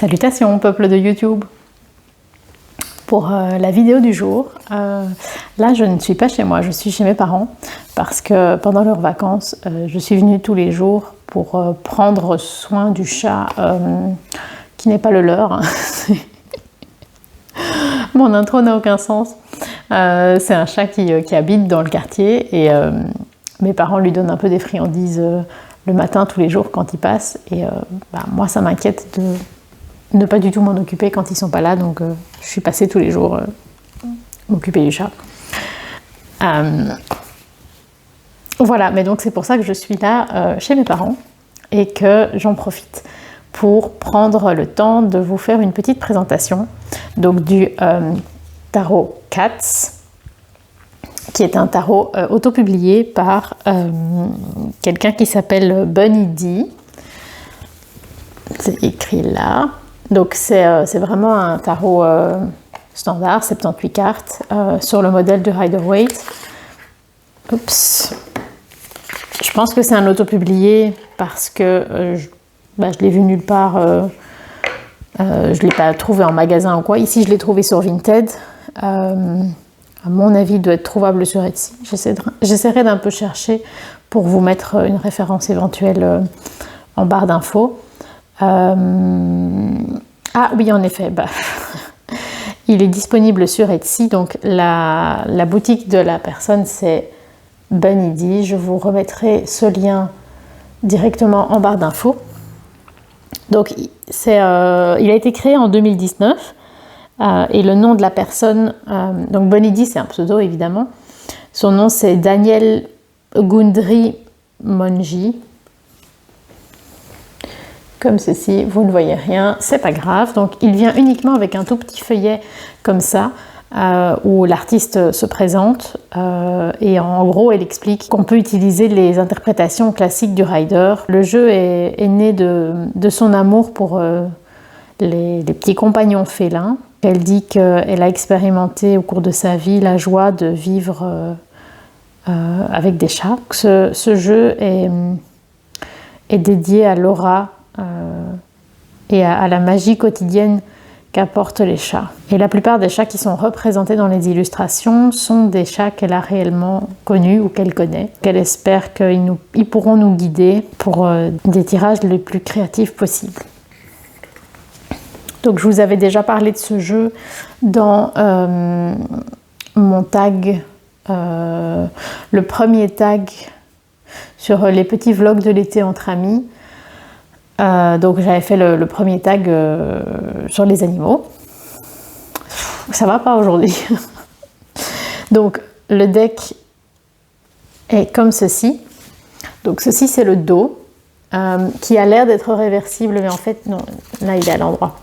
Salutations peuple de YouTube. Pour la vidéo du jour, là je ne suis pas chez moi, je suis chez mes parents parce que pendant leurs vacances, je suis venue tous les jours pour prendre soin du chat qui n'est pas le leur. Hein. Mon intro n'a aucun sens. C'est un chat qui habite dans le quartier et mes parents lui donnent un peu des friandises le matin tous les jours quand il passe et moi ça m'inquiète de ne pas du tout m'en occuper quand ils sont pas là, donc je suis passée tous les jours m'occuper du chat. Voilà, mais donc c'est pour ça que je suis là chez mes parents et que j'en profite pour prendre le temps de vous faire une petite présentation donc du tarot Cats, qui est un tarot auto-publié par quelqu'un qui s'appelle Bunny D. C'est écrit là. Donc c'est vraiment un tarot standard, 78 cartes, sur le modèle de Rider-Waite. Oups. Je pense que c'est un auto-publié parce que je l'ai vu nulle part, je ne l'ai pas trouvé en magasin ou quoi. Ici, je l'ai trouvé sur Vinted. À mon avis, il doit être trouvable sur Etsy. J'essaierai d'un peu chercher pour vous mettre une référence éventuelle en barre d'infos. Ah oui, en effet, il est disponible sur Etsy, donc la boutique de la personne c'est Bunny D. Je vous remettrai ce lien directement en barre d'infos. Donc il a été créé en 2019 et le nom de la personne, donc Bunny D c'est un pseudo évidemment, son nom c'est Daniel Gundry Monji. Comme ceci, vous ne voyez rien, c'est pas grave. Donc il vient uniquement avec un tout petit feuillet comme ça, où l'artiste se présente et en gros elle explique qu'on peut utiliser les interprétations classiques du rider. Le jeu est né de son amour pour les petits compagnons félins. Elle dit qu'elle a expérimenté au cours de sa vie la joie de vivre avec des chats. Ce jeu est dédié à l'aura et à la magie quotidienne qu'apportent les chats. Et la plupart des chats qui sont représentés dans les illustrations sont des chats qu'elle a réellement connus ou qu'elle connaît, qu'elle espère qu'ils pourront nous guider pour des tirages les plus créatifs possibles. Donc je vous avais déjà parlé de ce jeu dans mon tag, le premier tag sur les petits vlogs de l'été entre amis. Donc j'avais fait le premier tag sur les animaux. Ça va pas aujourd'hui. Donc le deck est comme ceci. Donc ceci c'est le dos qui a l'air d'être réversible, mais en fait non, là il est à l'endroit.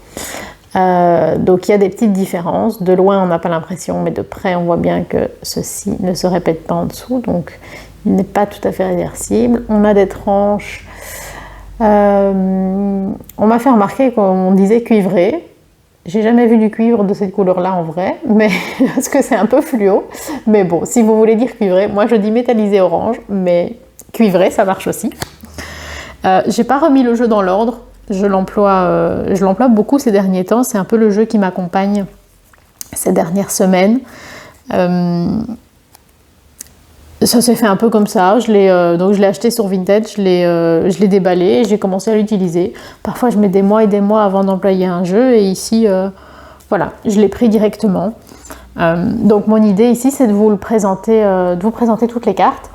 Donc il y a des petites différences. De loin on n'a pas l'impression, mais de près on voit bien que ceci ne se répète pas en dessous. Donc il n'est pas tout à fait réversible. On a des tranches. On m'a fait remarquer qu'on disait cuivré. J'ai jamais vu du cuivre de cette couleur-là en vrai, mais parce que c'est un peu fluo. Mais bon, si vous voulez dire cuivré, moi je dis métallisé orange, mais cuivré ça marche aussi. J'ai pas remis le jeu dans l'ordre. Je l'emploie beaucoup ces derniers temps. C'est un peu le jeu qui m'accompagne ces dernières semaines. Ça s'est fait un peu comme ça, donc je l'ai acheté sur Vinted, je l'ai déballé et j'ai commencé à l'utiliser. Parfois je mets des mois et des mois avant d'employer un jeu et ici, voilà, je l'ai pris directement. Donc mon idée ici c'est de vous présenter toutes les cartes.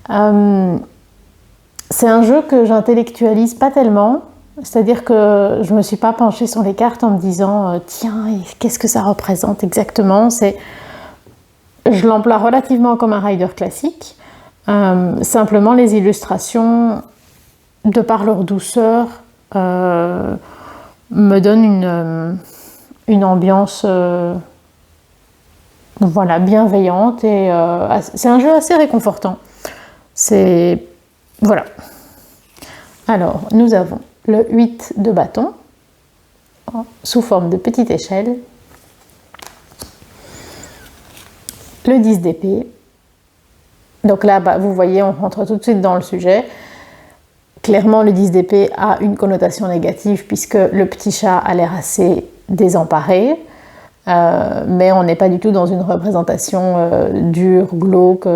C'est un jeu que j'intellectualise pas tellement, c'est-à-dire que je me suis pas penchée sur les cartes en me disant tiens, qu'est-ce que ça représente exactement. Je l'emploie relativement comme un rider classique. Simplement, les illustrations, de par leur douceur, me donnent une ambiance bienveillante et c'est un jeu assez réconfortant. Voilà. Alors, nous avons le 8 de bâton sous forme de petite échelle. Le 10 d'épée. Donc là, vous voyez, on rentre tout de suite dans le sujet. clairement, le 10 d'épée a une connotation négative puisque le petit chat a l'air assez désemparé, mais on n'est pas du tout dans une représentation dure, glauque,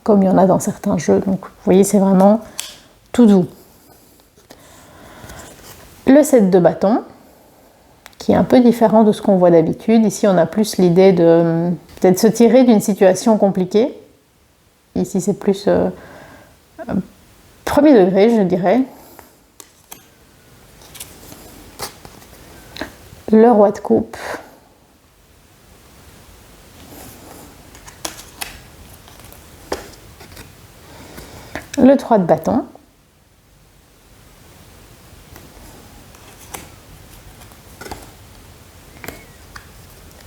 comme il y en a dans certains jeux. Donc, vous voyez, c'est vraiment tout doux. Le 7 de bâton, qui est un peu différent de ce qu'on voit d'habitude. Ici, on a plus l'idée de peut-être se tirer d'une situation compliquée. Ici, c'est plus premier degré, je dirais. Le roi de coupe. Le 3 de bâton.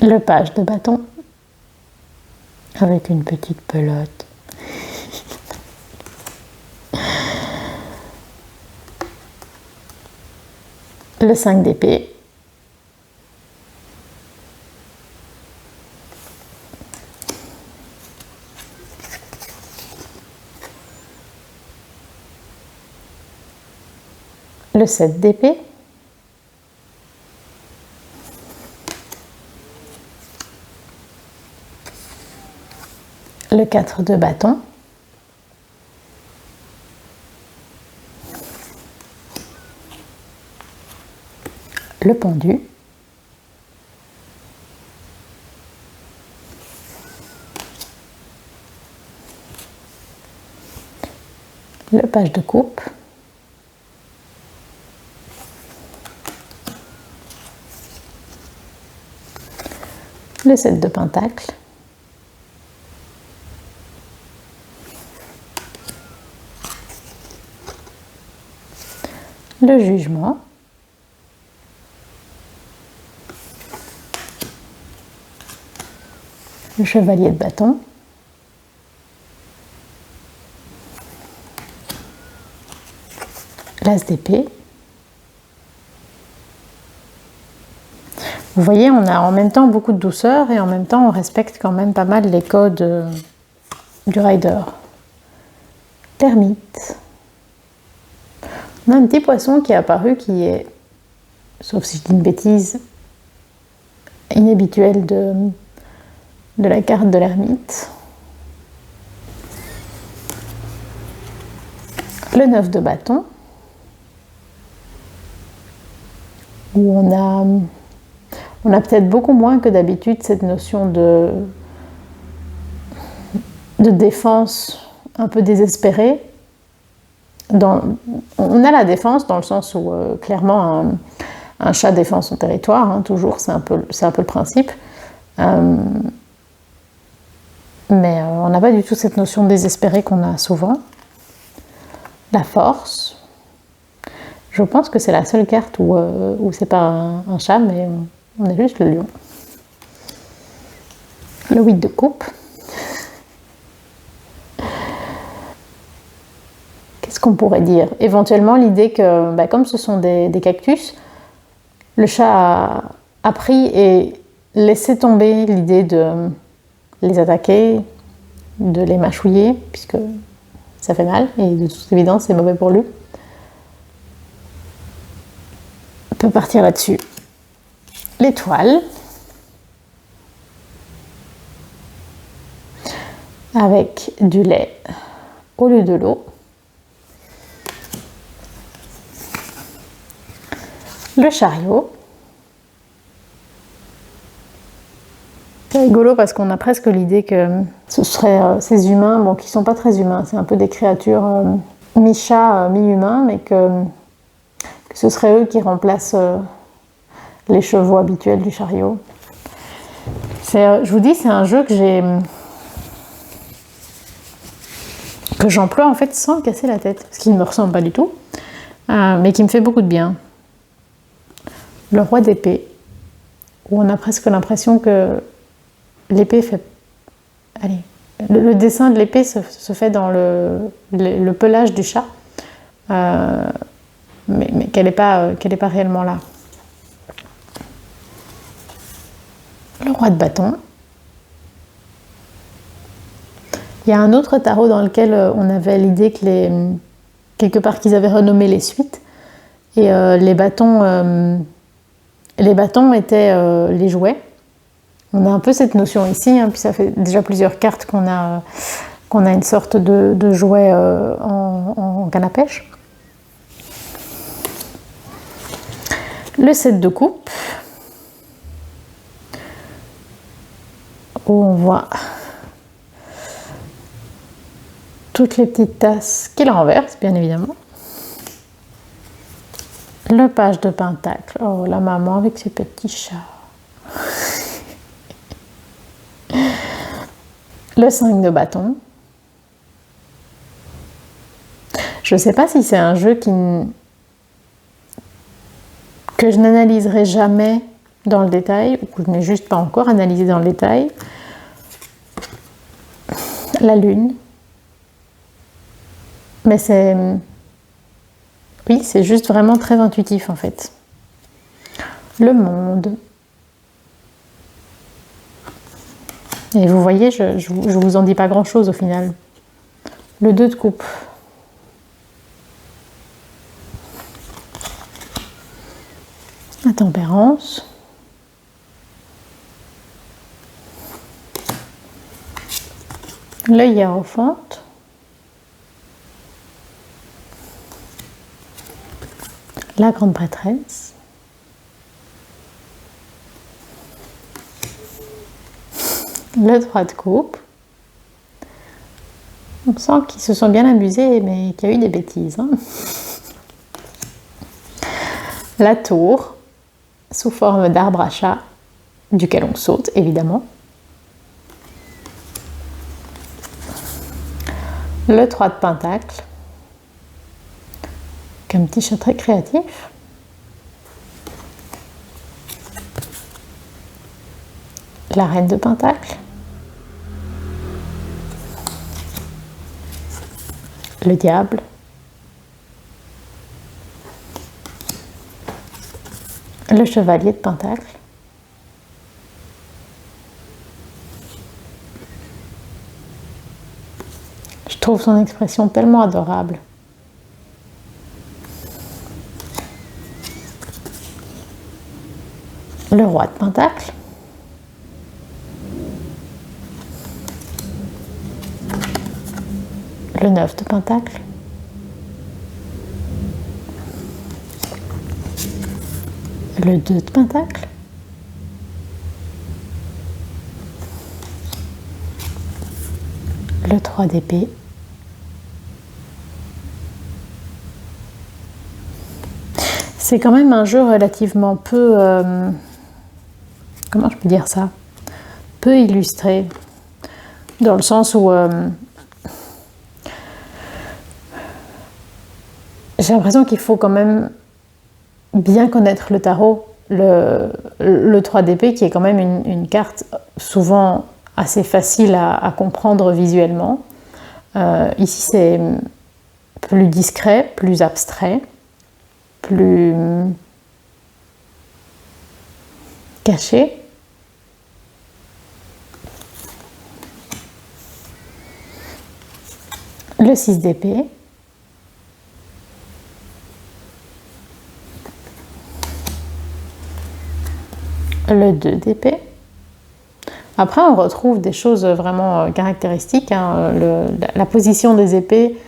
Le page de bâton avec une petite pelote. Le 5 d'épée. Le 7 d'épée. Le 4 de bâton. Le pendu. Le page de coupe. Le 7 de pentacle. Le jugement. Le chevalier de bâton. L'as d'épée. Vous voyez, on a en même temps beaucoup de douceur et en même temps on respecte quand même pas mal les codes du rider. L'ermite. On a un petit poisson qui est apparu qui est, sauf si je dis une bêtise, inhabituel de la carte de l'ermite. Le 9 de bâton, où on a peut-être beaucoup moins que d'habitude cette notion de défense un peu désespérée. On a la défense dans le sens où clairement un chat défend son territoire, hein, toujours, c'est un peu le principe. Mais on n'a pas du tout cette notion désespérée qu'on a souvent. La force. Je pense que c'est la seule carte où c'est pas un chat, mais on a juste le lion. Le 8 de coupe. Qu'est-ce qu'on pourrait dire? Éventuellement, l'idée que, comme ce sont des cactus, le chat a pris et laissé tomber l'idée de les attaquer, de les mâchouiller, puisque ça fait mal, et de toute évidence, c'est mauvais pour lui. On peut partir là-dessus. L'étoile. Avec du lait au lieu de l'eau. Le chariot. C'est rigolo parce qu'on a presque l'idée que ce seraient ces humains, bon, qui ne sont pas très humains, c'est un peu des créatures mi-chat, mi-humain, mais que ce serait eux qui remplacent les chevaux habituels du chariot. Je vous dis, c'est un jeu que j'emploie en fait sans me casser la tête, ce qui ne me ressemble pas du tout, mais qui me fait beaucoup de bien. Le roi d'épée, où on a presque l'impression que l'épée fait... Allez, le dessin de l'épée se fait dans le pelage du chat, mais qu'elle n'est pas réellement là. Le roi de bâton. Il y a un autre tarot dans lequel on avait l'idée que quelque part qu'ils avaient renommé les suites. Et les bâtons étaient les jouets. On a un peu cette notion ici, hein, puis ça fait déjà plusieurs cartes qu'on a une sorte de jouet en canne à pêche. Le set de coupe, où on voit toutes les petites tasses qu'il renverse, bien évidemment. Le page de pentacle. Oh, la maman avec ses petits chats. Le 5 de bâton. Je ne sais pas si c'est un jeu que je n'analyserai jamais dans le détail, ou que je n'ai juste pas encore analysé dans le détail. La lune. Mais oui, c'est juste vraiment très intuitif en fait. Le monde. Et vous voyez, je vous en dis pas grand chose au final. Le 2 de coupe. La tempérance. Le hiérophante. La grande prêtresse. Le 3 de coupe. On sent qu'ils se sont bien amusés, mais qu'il y a eu des bêtises. Hein. La tour, sous forme d'arbre à chat, duquel on saute, évidemment. Le 3 de pentacle. Un petit chat très créatif. La reine de pentacle. Le diable. Le chevalier de pentacle. Je trouve son expression tellement adorable. Le roi de pentacle. Le 9 de pentacle. Le 2 de pentacle. Le 3 d'épée. C'est quand même un jeu relativement peu... comment je peux dire ça? Peu illustré. Dans le sens où... j'ai l'impression qu'il faut quand même bien connaître le tarot. Le 3 d'épée qui est quand même une carte souvent assez facile à comprendre visuellement. Ici c'est plus discret, plus abstrait, plus caché. Le 6 d'épée. Le 2 d'épée. Après, on retrouve des choses vraiment caractéristiques. Hein. La position des épées,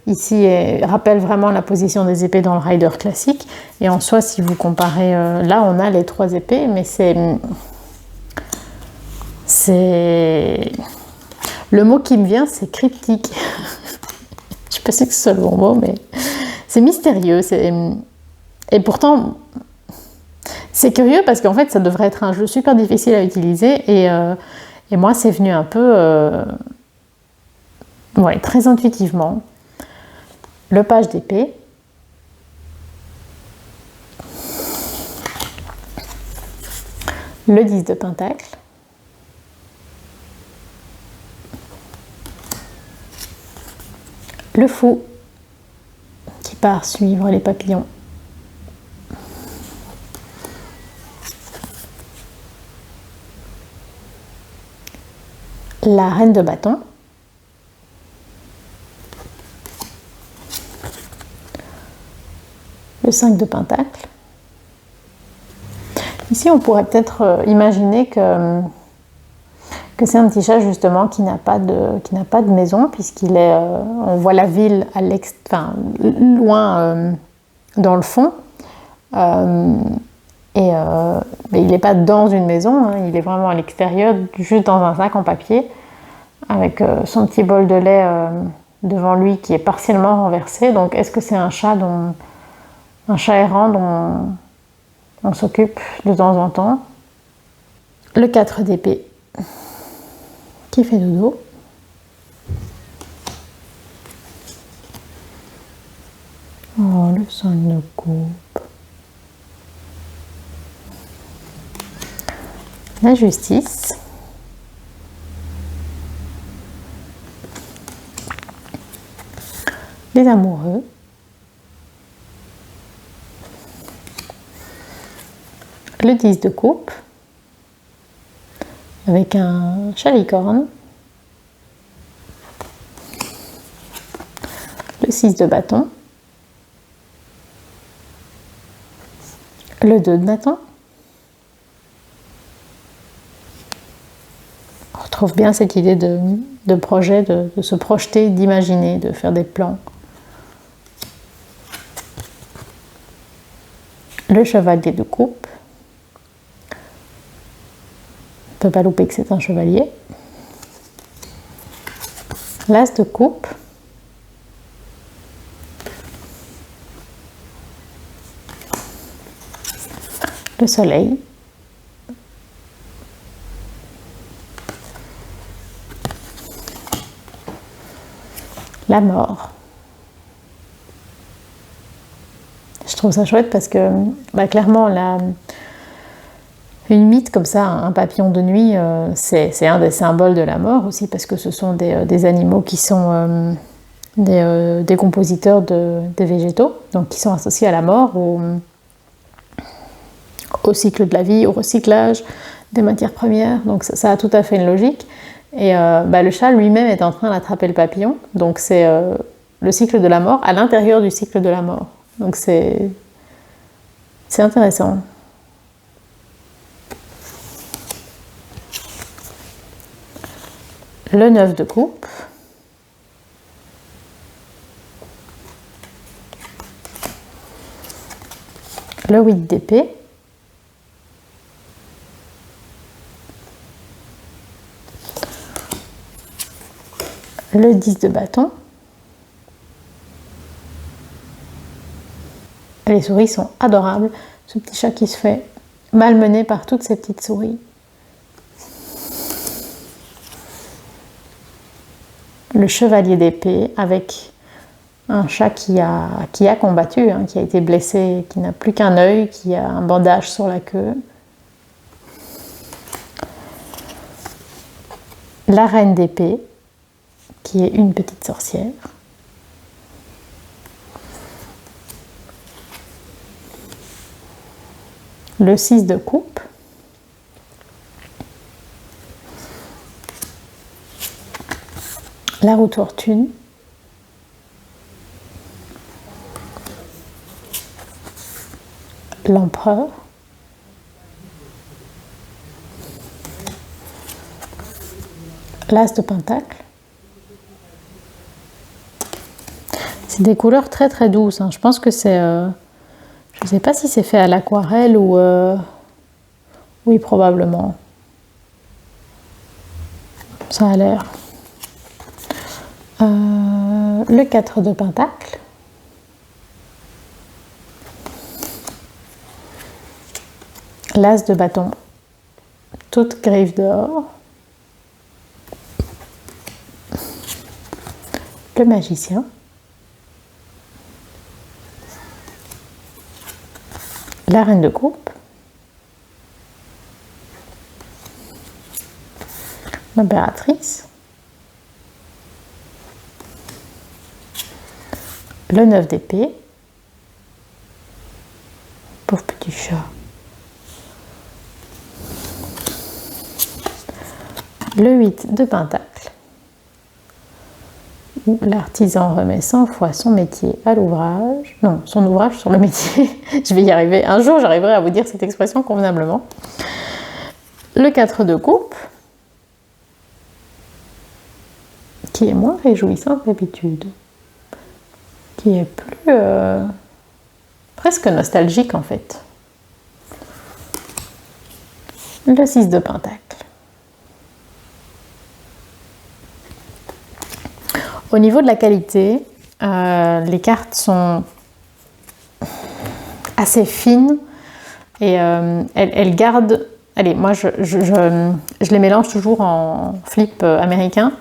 ici, rappelle vraiment la position des épées dans le rider classique. Et en soi, si vous comparez, là, on a les 3 épées, mais c'est... Le mot qui me vient, c'est cryptique. Je ne sais pas si c'est ça le bon mot, mais c'est mystérieux. Et pourtant... C'est curieux parce qu'en fait, ça devrait être un jeu super difficile à utiliser et moi, c'est venu un peu ouais, très intuitivement. Le page d'épée. Le 10 de pentacle. Le fou qui part suivre les papillons. La reine de bâton. Le 5 de pentacle. Ici, on pourrait peut-être imaginer que c'est un petit chat justement qui n'a pas de maison, puisqu'il est, on voit la ville loin dans le fond, mais il n'est pas dans une maison, hein, il est vraiment à l'extérieur, juste dans un sac en papier, avec son petit bol de lait devant lui qui est partiellement renversé. Donc, est-ce que c'est un chat errant dont on s'occupe de temps en temps? Le 4 d'épée qui fait dodo. Oh, le 5 de coupe. La justice. Les amoureux. Le 10 de coupe. Avec un chat licorne. Le 6 de bâton. Le 2 de bâton. On retrouve bien cette idée de projet, de se projeter, d'imaginer, de faire des plans. Le chevalier de coupe. On ne peut pas louper que c'est un chevalier. L'as de coupe. Le soleil. La mort. Je trouve ça chouette parce que clairement, une mythe comme ça, un papillon de nuit, c'est un des symboles de la mort aussi, parce que ce sont des animaux qui sont des compositeurs des végétaux, donc qui sont associés à la mort, au cycle de la vie, au recyclage des matières premières. Donc ça a tout à fait une logique. Et le chat lui-même est en train d'attraper le papillon. Donc c'est le cycle de la mort à l'intérieur du cycle de la mort. Donc c'est intéressant. Le 9 de coupe. Le 8 d'épée. Le 10 de bâton. Les souris sont adorables. Ce petit chat qui se fait malmener par toutes ces petites souris. Le chevalier d'épée avec un chat qui a combattu, hein, qui a été blessé, qui n'a plus qu'un œil, qui a un bandage sur la queue. La reine d'épée, qui est une petite sorcière. Le 6 de coupe. La roue fortune. L'empereur. L'as de pentacle. C'est des couleurs très très douces, hein. Je pense que c'est... je ne sais pas si c'est fait à l'aquarelle ou... oui, probablement. Ça a l'air. Le 4 de pentacle. L'as de bâton. Toute griffe d'or. Le magicien. La reine de coupe. L'impératrice. Le 9 d'épée. Pauvre petit chat. Le 8 de pentacle. où l'artisan remet 100 fois son métier à l'ouvrage. Non, son ouvrage sur le métier. Je vais y arriver. Un jour, j'arriverai à vous dire cette expression convenablement. Le 4 de coupe, qui est moins réjouissant que d'habitude, qui est plus presque nostalgique en fait. Le 6 de pentacle. Au niveau de la qualité, les cartes sont assez fines et elles gardent... Allez, moi je les mélange toujours en flip américain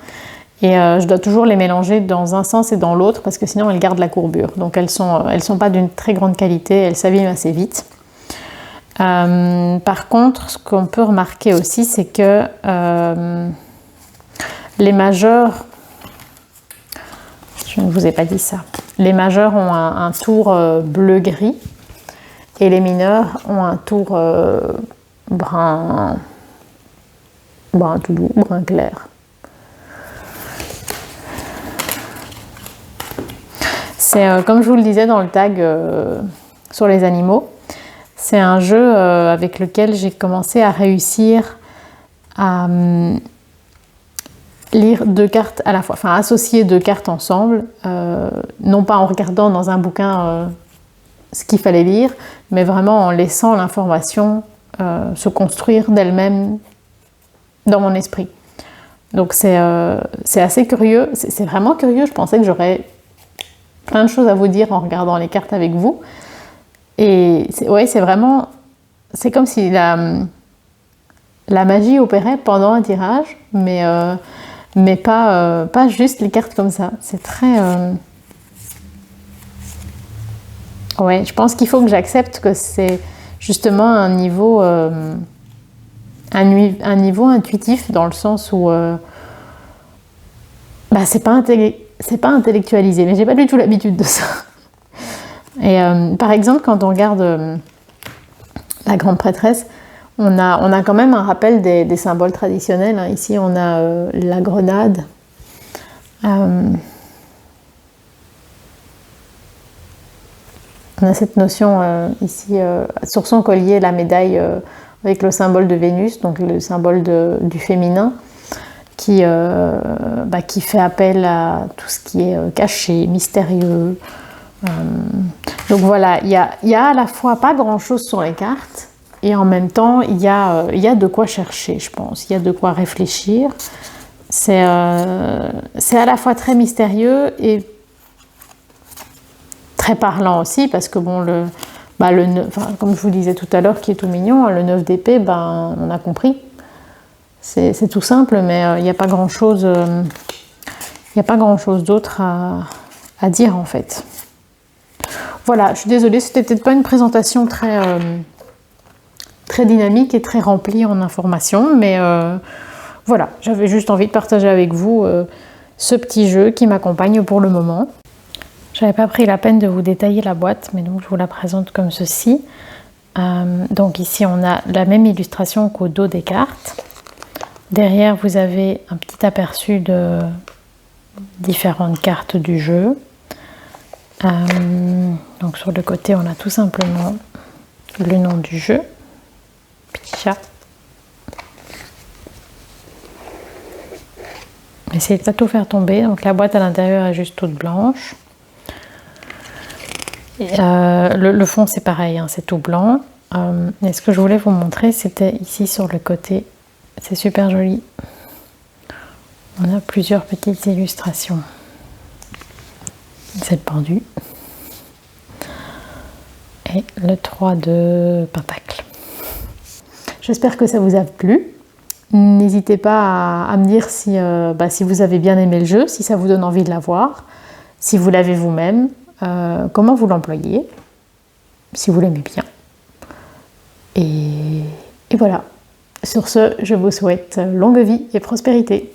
et je dois toujours les mélanger dans un sens et dans l'autre parce que sinon elles gardent la courbure. Donc elles sont pas d'une très grande qualité, elles s'abîment assez vite. Par contre, ce qu'on peut remarquer aussi, c'est que les majeurs... Je ne vous ai pas dit ça. Les majeurs ont un tour bleu-gris et les mineurs ont un tour brun tout doux, brun clair. C'est comme je vous le disais dans le tag sur les animaux, c'est un jeu avec lequel j'ai commencé à réussir à lire 2 cartes à la fois, enfin associer 2 cartes ensemble, non pas en regardant dans un bouquin ce qu'il fallait lire, mais vraiment en laissant l'information se construire d'elle-même dans mon esprit. Donc c'est assez curieux, c'est vraiment curieux, je pensais que j'aurais plein de choses à vous dire en regardant les cartes avec vous. Et c'est vraiment, c'est comme si la magie opérait pendant un tirage, mais pas juste les cartes comme ça. C'est très... Ouais, je pense qu'il faut que j'accepte que c'est justement un niveau intuitif dans le sens où c'est pas intellectualisé, mais j'ai pas du tout l'habitude de ça. Et par exemple, quand on regarde la grande prêtresse, on a quand même un rappel des symboles traditionnels. Hein. Ici, on a la grenade. On a cette notion ici, sur son collier, la médaille avec le symbole de Vénus, donc le symbole du féminin, qui fait appel à tout ce qui est caché, mystérieux. Donc voilà, il y a à la fois pas grand-chose sur les cartes, et en même temps, il y a de quoi chercher, je pense. Il y a de quoi réfléchir. C'est à la fois très mystérieux et très parlant aussi, parce que bon, comme je vous disais tout à l'heure, qui est tout mignon, le 9 d'épée, on a compris. C'est tout simple, mais il n'y a pas grand-chose d'autre à dire en fait. Voilà, je suis désolée, c'était peut-être pas une présentation très dynamique et très remplie en informations, mais voilà, j'avais juste envie de partager avec vous ce petit jeu qui m'accompagne pour le moment. J'avais pas pris la peine de vous détailler la boîte, mais donc je vous la présente comme ceci. Donc ici on a la même illustration qu'au dos des cartes. Derrière vous avez un petit aperçu de différentes cartes du jeu. Donc sur le côté on a tout simplement le nom du jeu, petit chat. Essayez de ne pas tout faire tomber, donc la boîte à l'intérieur est juste toute blanche. Le fond c'est pareil, hein, c'est tout blanc. Et ce que je voulais vous montrer, c'était ici sur le côté, c'est super joli. On a plusieurs petites illustrations. C'est le pendu. Et le 3 de pentacle. J'espère que ça vous a plu. N'hésitez pas à me dire si vous avez bien aimé le jeu, si ça vous donne envie de l'avoir, si vous l'avez vous-même, comment vous l'employez, si vous l'aimez bien. Et voilà. Sur ce, je vous souhaite longue vie et prospérité.